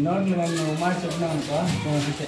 నోట్లు కానీ మాట చెప్పినా అనుకో అంతే.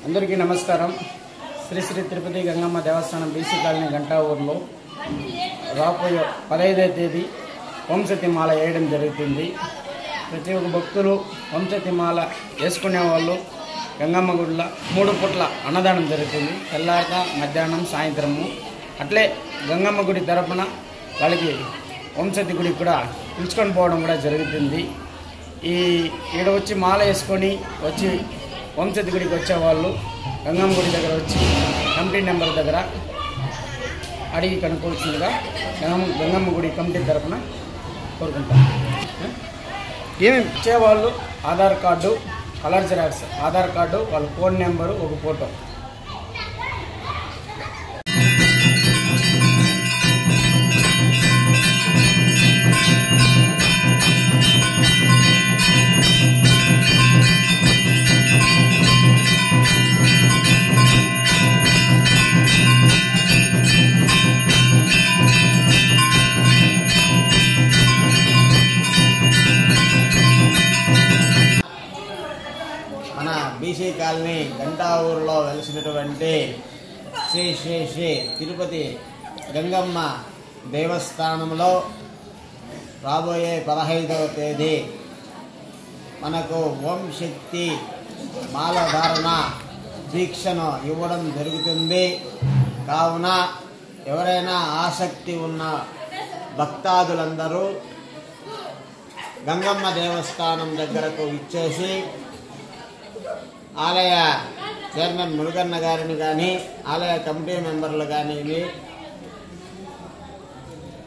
అందరికీ నమస్కారం. శ్రీ శ్రీ తిరుపతి గంగమ్మ దేవస్థానం బీసీ కాలనీ గంటా ఊర్లో రాబోయే 15వ తేదీ వంశతిమాల వేయడం జరుగుతుంది. ప్రతి ఒక్క భక్తులు వంశతిమాల వేసుకునే వాళ్ళు గంగమ్మ గుడిలో 3 పూట్ల అన్నదానం జరుగుతుంది. తెల్లారక మధ్యాహ్నం సాయంత్రము. అట్లే గంగమ్మ గుడి తరపున వాళ్ళకి వంశతి గుడికి కూడా పిలుచుకొని పోవడం కూడా జరుగుతుంది. ఈడ వచ్చి మాల వేసుకొని వచ్చి వంశతి గుడికి వచ్చేవాళ్ళు గంగమ్మ గుడి దగ్గర వచ్చి కమిటీ నెంబర్ దగ్గర అడిగి కనుక్కోవాల్సిందిగా గంగమ్మ గుడి కమిటీ తరఫున కోరుకుంటాం. ఏమేమి ఇచ్చేవాళ్ళు Aadhaar card, colour xerox, Aadhaar card, వాళ్ళ ఫోన్ నెంబరు, ఒక ఫోటో. మన బీసీ కాలనీ గంటా ఊరిలో వెలిసినటువంటి శ్రీ శ్రీ శ్రీ తిరుపతి గంగమ్మ దేవస్థానంలో రాబోయే 15వ తేదీ మనకు ఓం శక్తి మాలధారణ దీక్షను ఇవ్వడం జరుగుతుంది. కావున ఎవరైనా ఆసక్తి ఉన్న భక్తాదులందరూ గంగమ్మ దేవస్థానం దగ్గరకు ఇచ్చేసి ఆలయ చైర్మన్ మురుగన్న గారిని కానీ, ఆలయ కమిటీ మెంబర్లు కానివ్వండి,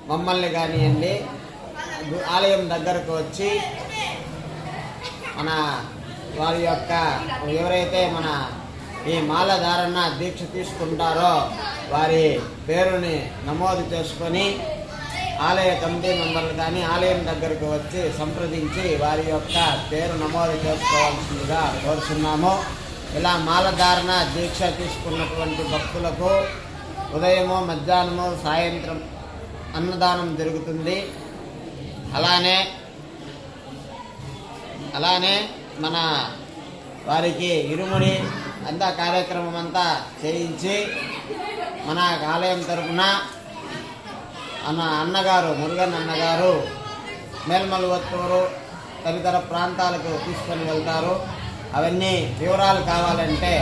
మమ్మల్ని కానివ్వండి, ఆలయం దగ్గరకు వచ్చి మన వారి యొక్క ఎవరైతే మన ఈ మాలధారణ దీక్ష తీసుకుంటారో వారి పేరుని నమోదు చేసుకొని ఆలయ కమిటీ మెంబర్లు కానీ ఆలయం దగ్గరకు వచ్చి సంప్రదించి వారి యొక్క పేరు నమోదు చేసుకోవాల్సిందిగా కోరుతున్నాము. ఇలా మాలధారణ దీక్ష తీసుకున్నటువంటి భక్తులకు ఉదయము, మధ్యాహ్నము, సాయంత్రం అన్నదానం జరుగుతుంది. అలానే మన వారికి ఇరుముడి అంతా కార్యక్రమం అంతా చేయించి మన ఆలయం తరపున అన్నగారు మురుగన్ అన్నగారు మేల్మలువత్తూరు తదితర ప్రాంతాలకు తీసుకొని వెళ్తారు. అవన్నీ వివరాలు కావాలంటే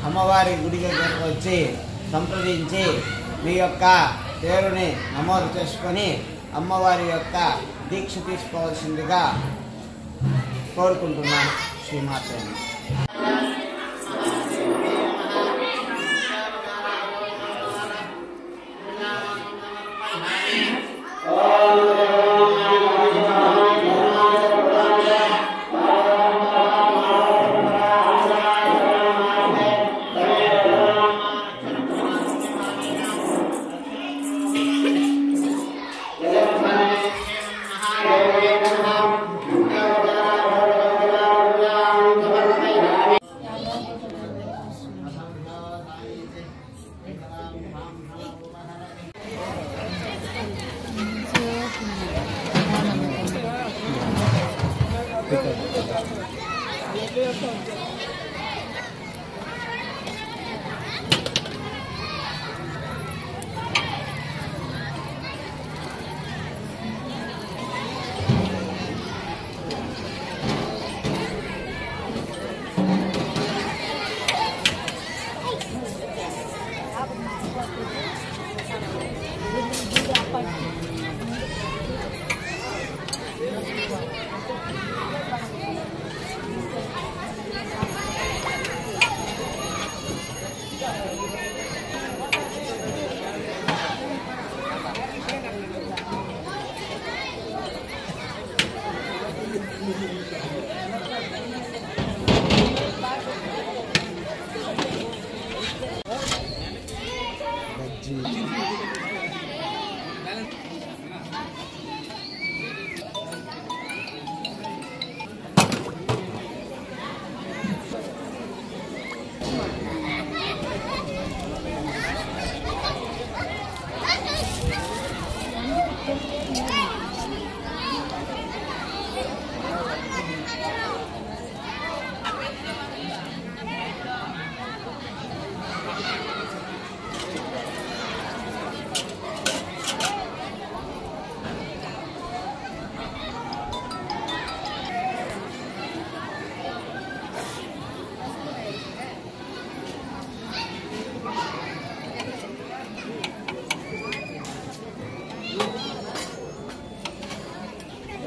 అమ్మవారి గుడి దగ్గరకు వచ్చి సంప్రదించి మీ యొక్క పేరుని నమోదు చేసుకొని అమ్మవారి యొక్క దీక్ష తీసుకోవాల్సిందిగా కోరుకుంటున్నాను. శ్రీమాత్రేని.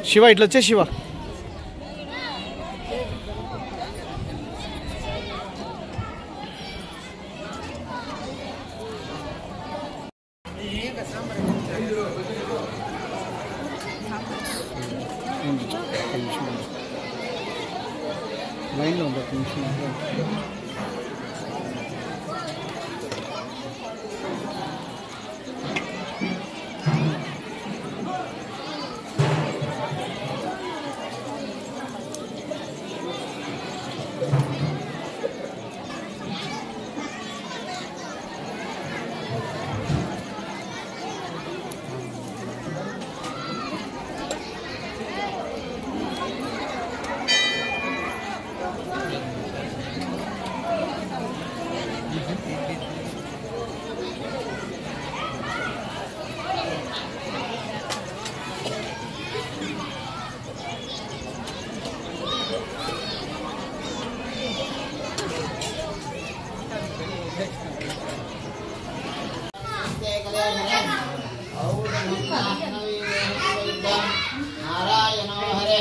శివ ఇట్లా వచ్చే శివ లైన్లో ఉంది ఒక నిమిషం. నారాయణ హరే